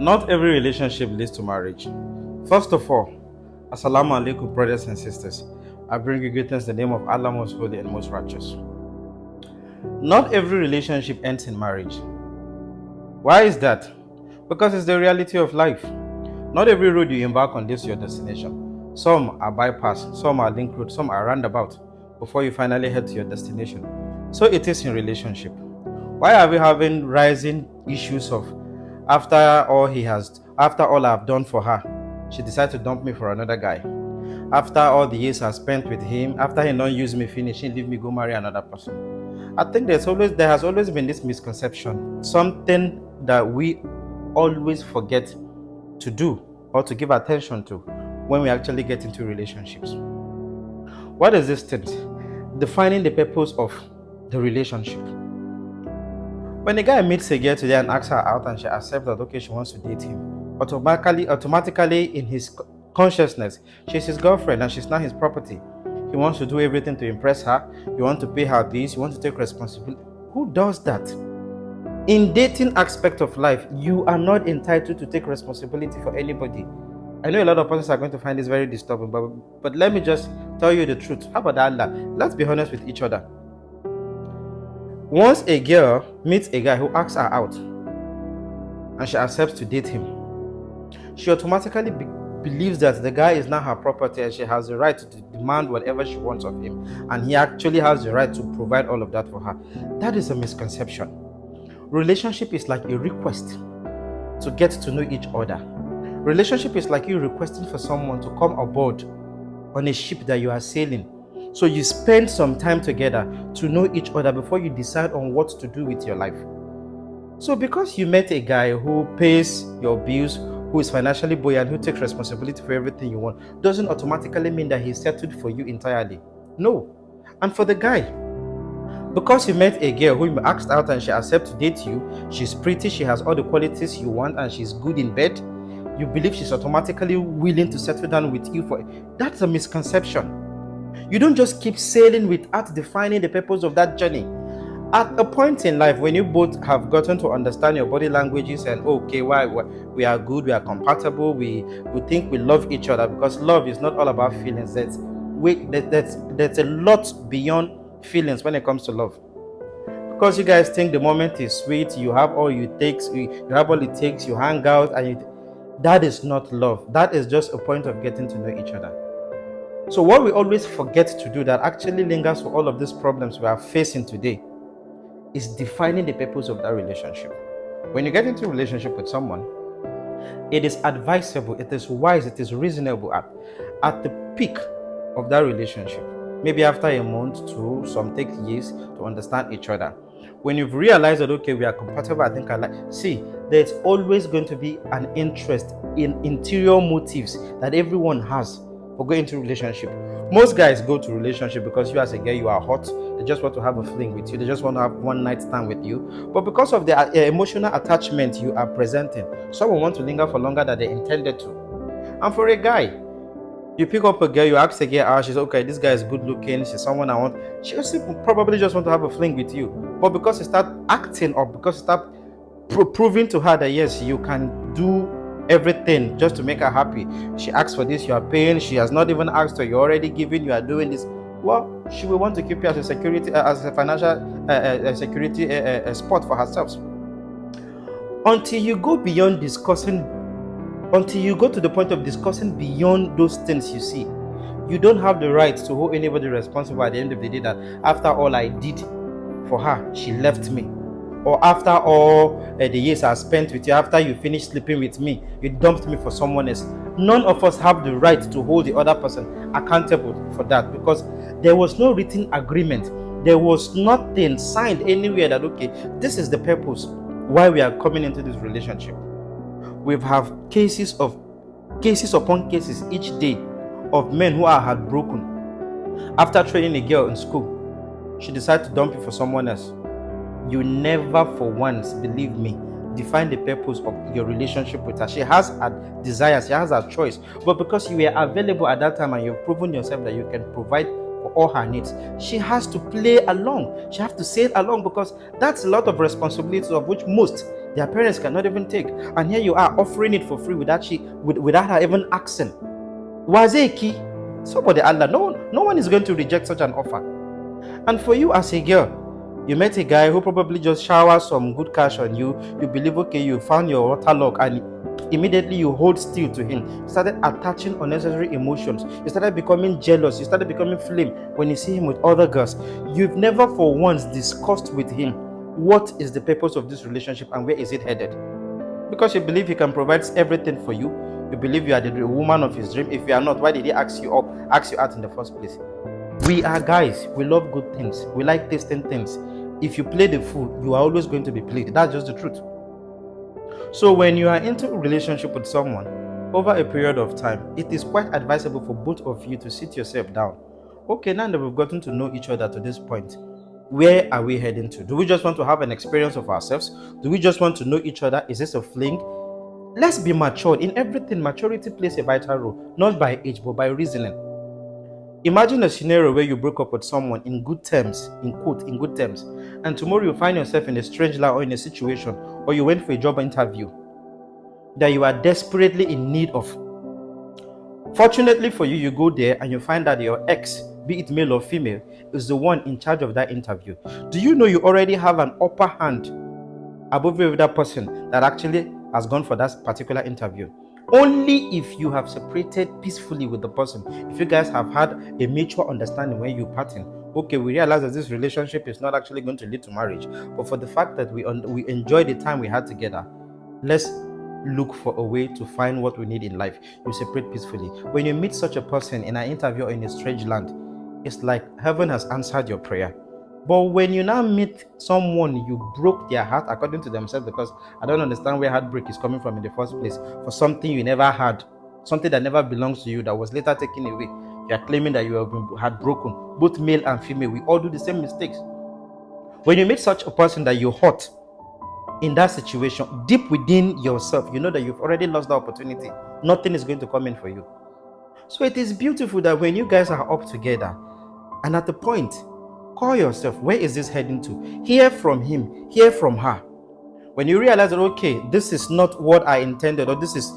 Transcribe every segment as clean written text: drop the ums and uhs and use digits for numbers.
Not every relationship leads to marriage. First of all, Assalamu alaikum, brothers and sisters. I bring you greetings in the name of Allah, most holy and most righteous. Not every relationship ends in marriage. Why is that? Because it's the reality of life. Not every road you embark on leads to your destination. Some are bypass, some are link road, some are roundabout before you finally head to your destination. So it is in relationship. Why are we having rising issues of after all I've done for her, she decided to dump me for another guy? After all the years I spent with him, after he don't use me finish, he leave me go marry another person. I think there has always been this misconception, something that we always forget to do or to give attention to when we actually get into relationships. What is this thing? Defining the purpose of the relationship. When a guy meets a girl today and asks her out and she accepts that okay, she wants to date him, automatically in his consciousness, she's his girlfriend and she's not his property. He wants to do everything to impress her. You want to pay her bills. You want to take responsibility. Who does that? In dating aspect of life, you are not entitled to take responsibility for anybody. I know a lot of persons are going to find this very disturbing, but let me just tell you the truth. How about Allah? Let's be honest with each other. Once a girl meets a guy who asks her out and she accepts to date him, she automatically believes that the guy is not her property and she has the right to demand whatever she wants of him, and he actually has the right to provide all of that for her. That is a misconception. Relationship is like a request to get to know each other. Relationship is like you requesting for someone to come aboard on a ship that you are sailing. So you spend some time together to know each other before you decide on what to do with your life. So because you met a guy who pays your bills, who is financially buoyant, who takes responsibility for everything you want, doesn't automatically mean that he's settled for you entirely. No. And for the guy, because you met a girl who you asked out and she accepts to date you, she's pretty, she has all the qualities you want, and she's good in bed, you believe she's automatically willing to settle down with you for. That's a misconception. You don't just keep sailing without defining the purpose of that journey. At a point in life when you both have gotten to understand your body languages and okay, why we are good, we are compatible, we think we love each other, because love is not all about feelings. There's a lot beyond feelings when it comes to love. Because you guys think the moment is sweet, you have all it takes, you hang out, and that is not love. That is just a point of getting to know each other. So what we always forget to do that actually lingers for all of these problems we are facing today is defining the purpose of that relationship. When you get into a relationship with someone, it is advisable, it is wise, it is reasonable at the peak of that relationship. Maybe after a month, two, some take years to understand each other. When you've realized that, okay, we are compatible, I think there's always going to be an interest in interior motives that everyone has for going into relationship. Most guys go to relationship because you as a girl, you are hot. They just want to have a fling with you. They just want to have one night stand with you. But because of the emotional attachment you are presenting, someone wants to linger for longer than they intended to. And for a guy, you pick up a girl, you ask a girl out, she's okay, this guy is good looking, she's someone I want. She also probably just want to have a fling with you. But because you start acting or because you start proving to her that yes, you can do everything just to make her happy. She asks for this, you are paying. She has not even asked her, you're already giving, you are doing this. Well, she will want to keep you as a security, as a financial security spot for herself. Until you go beyond discussing, until you go to the point of discussing beyond those things you see, you don't have the right to hold anybody responsible at the end of the day that after all I did for her, she left me. Or after all the years I spent with you, after you finished sleeping with me, you dumped me for someone else. None of us have the right to hold the other person accountable for that, because there was no written agreement. There was nothing signed anywhere that, okay, this is the purpose why we are coming into this relationship. We've have cases upon cases each day of men who are heartbroken. After training a girl in school, she decided to dump you for someone else. You never for once, believe me, define the purpose of your relationship with her. She has her desires, she has her choice. But because you were available at that time and you've proven yourself that you can provide for all her needs, she has to play along. She has to sail along, because that's a lot of responsibilities of which most Their parents cannot even take. And here you are offering it for free without without her even asking. Was it a key? Somebody Allah. No one is going to reject such an offer. And for you as a girl, you met a guy who probably just showers some good cash on you. You believe, okay, you found your waterlock, and immediately you hold still to him. You started attaching unnecessary emotions. You started becoming jealous. You started becoming flame when you see him with other girls. You've never for once discussed with him what is the purpose of this relationship and where is it headed. Because you believe he can provide everything for you. You believe you are the woman of his dream. If you are not, why did he ask you out in the first place? We are guys. We love good things. We like tasting things. If you play the fool, you are always going to be played. That's just the truth. So when you are into a relationship with someone over a period of time, it is quite advisable for both of you to sit yourself down. Okay, now that we've gotten to know each other to this point, where are we heading to? Do we just want to have an experience of ourselves? Do we just want to know each other? Is this a fling? Let's be matured. In everything, maturity plays a vital role, not by age, but by reasoning. Imagine a scenario where you broke up with someone in good terms, in quote, in good terms, and tomorrow you find yourself in a strange land or in a situation, or you went for a job interview that you are desperately in need of. Fortunately for you, you go there and you find that your ex, be it male or female, is the one in charge of that interview. Do you know you already have an upper hand above every other person that actually has gone for that particular interview? Only if you have separated peacefully with the person, if you guys have had a mutual understanding when you parting. Okay, we realize that this relationship is not actually going to lead to marriage, but for the fact that we enjoy the time we had together, let's look for a way to find what we need in life. You separate peacefully. When you meet such a person in an interview or in a strange land, it's like heaven has answered your prayer. But when you now meet someone, you broke their heart according to themselves, because I don't understand where heartbreak is coming from in the first place, for something you never had, something that never belongs to you, that was later taken away. You are claiming that you have been heartbroken. Both male and female, we all do the same mistakes. When you meet such a person that you hurt in that situation, deep within yourself, you know that you've already lost the opportunity. Nothing is going to come in for you. So it is beautiful that when you guys are up together, and at the point, call yourself, where is this heading to? Hear from him, hear from her. When you realize that, okay, this is not what I intended, or this is,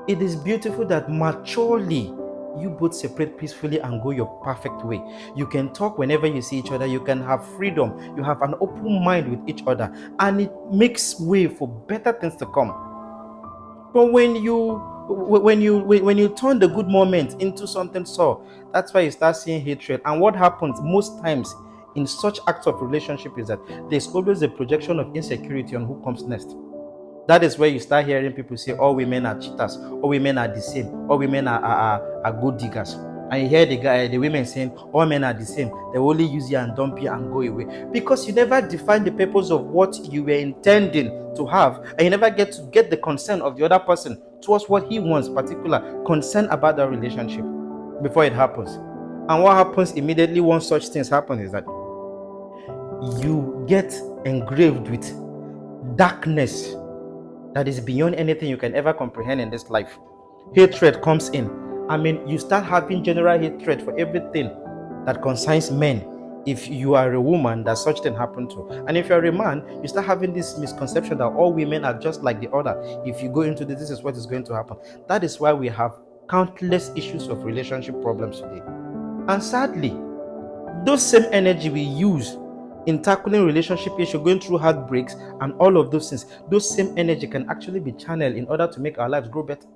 it is beautiful that maturely you both separate peacefully and go your perfect way. You can talk whenever you see each other. You can have freedom. You have an open mind with each other, and it makes way for better things to come. But when you turn the good moment into something sour, that's why you start seeing hatred. And what happens most times in such acts of relationship is that there's always a projection of insecurity on who comes next. That is where you start hearing people say all women are cheaters, all women are the same, all women are gold diggers. And you hear the women saying all men are the same, they only use you and dump you and go away. Because you never define the purpose of what you were intending to have, and you never get the consent of the other person towards what he wants, particular concern about that relationship before it happens. And what happens immediately once such things happen is that you get engraved with darkness that is beyond anything you can ever comprehend in this life. Hatred comes in. I mean, you start having general hatred for everything that concerns men. If you are a woman that such thing happened to, and if you're a man, you start having this misconception that all women are just like the other. If you go into this is what is going to happen. That is why we have countless issues of relationship problems today. And sadly, those same energy we use in tackling relationship issues, going through heartbreaks and all of those things, those same energy can actually be channeled in order to make our lives grow better.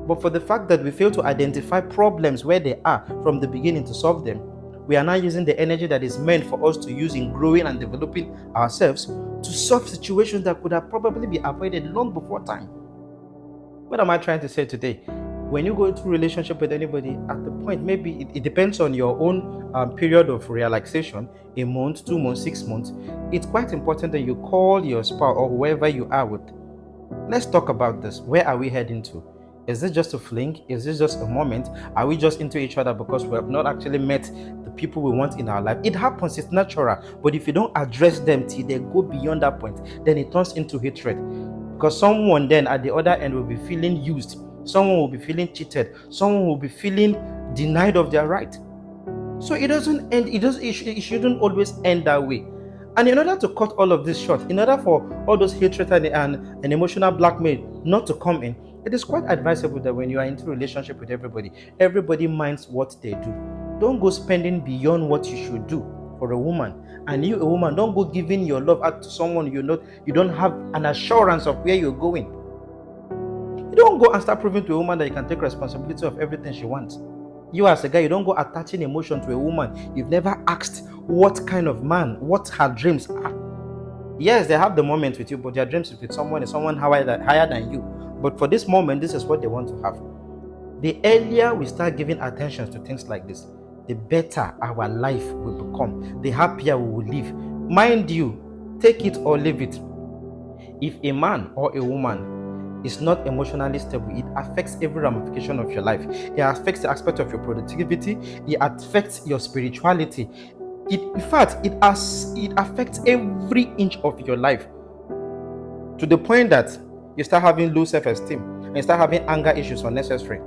But for the fact that we fail to identify problems where they are from the beginning to solve them, we are now using the energy that is meant for us to use in growing and developing ourselves to solve situations that could have probably been avoided long before time. What am I trying to say today? When you go into a relationship with anybody, at the point, maybe it depends on your own period of relaxation, a month, 2 months, 6 months, it's quite important that you call your spouse or whoever you are with. Let's talk about this. Where are we heading to? Is this just a fling? Is this just a moment? Are we just into each other because we have not actually met the people we want in our life? It happens, it's natural. But if you don't address them till they go beyond that point, then it turns into hatred. Because someone then at the other end will be feeling used. Someone will be feeling cheated. Someone will be feeling denied of their right. So it doesn't end. It shouldn't always end that way. And in order to cut all of this short, in order for all those hatred and emotional blackmail not to come in, it is quite advisable that when you are into a relationship with everybody minds what they do. Don't go spending beyond what you should do for a woman. And you, a woman, don't go giving your love out to someone you don't have an assurance of where you're going. You don't go and start proving to a woman that you can take responsibility of everything she wants. You as a guy, you don't go attaching emotion to a woman you've never asked what kind of man, what her dreams are. Yes, they have the moment with you, but their dreams is with someone higher than you. But for this moment, this is what they want to have. The earlier we start giving attention to things like this, the better our life will become, the happier we will live. Mind you, take it or leave it. If a man or a woman is not emotionally stable, it affects every ramification of your life. It affects the aspect of your productivity. It affects your spirituality. In fact, it affects every inch of your life, to the point that you start having low self-esteem and you start having anger issues unnecessary.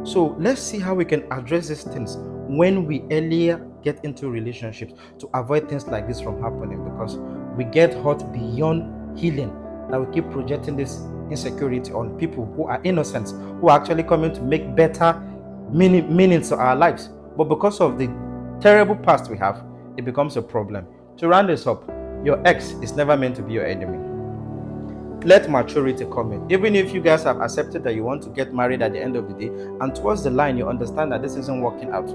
So let's see how we can address these things when we earlier get into relationships to avoid things like this from happening, because we get hurt beyond healing, that we keep projecting this insecurity on people who are innocent, who are actually coming to make better meanings to our lives. But because of the terrible past we have, it becomes a problem. To round this up, your ex is never meant to be your enemy. Let maturity come in. Even if you guys have accepted that you want to get married at the end of the day, and towards the line you understand that this isn't working out,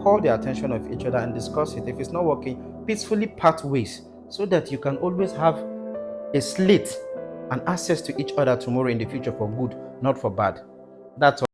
call the attention of each other and discuss it. If it's not working, peacefully part ways, so that you can always have a slate and access to each other tomorrow in the future for good, not for bad. That's all.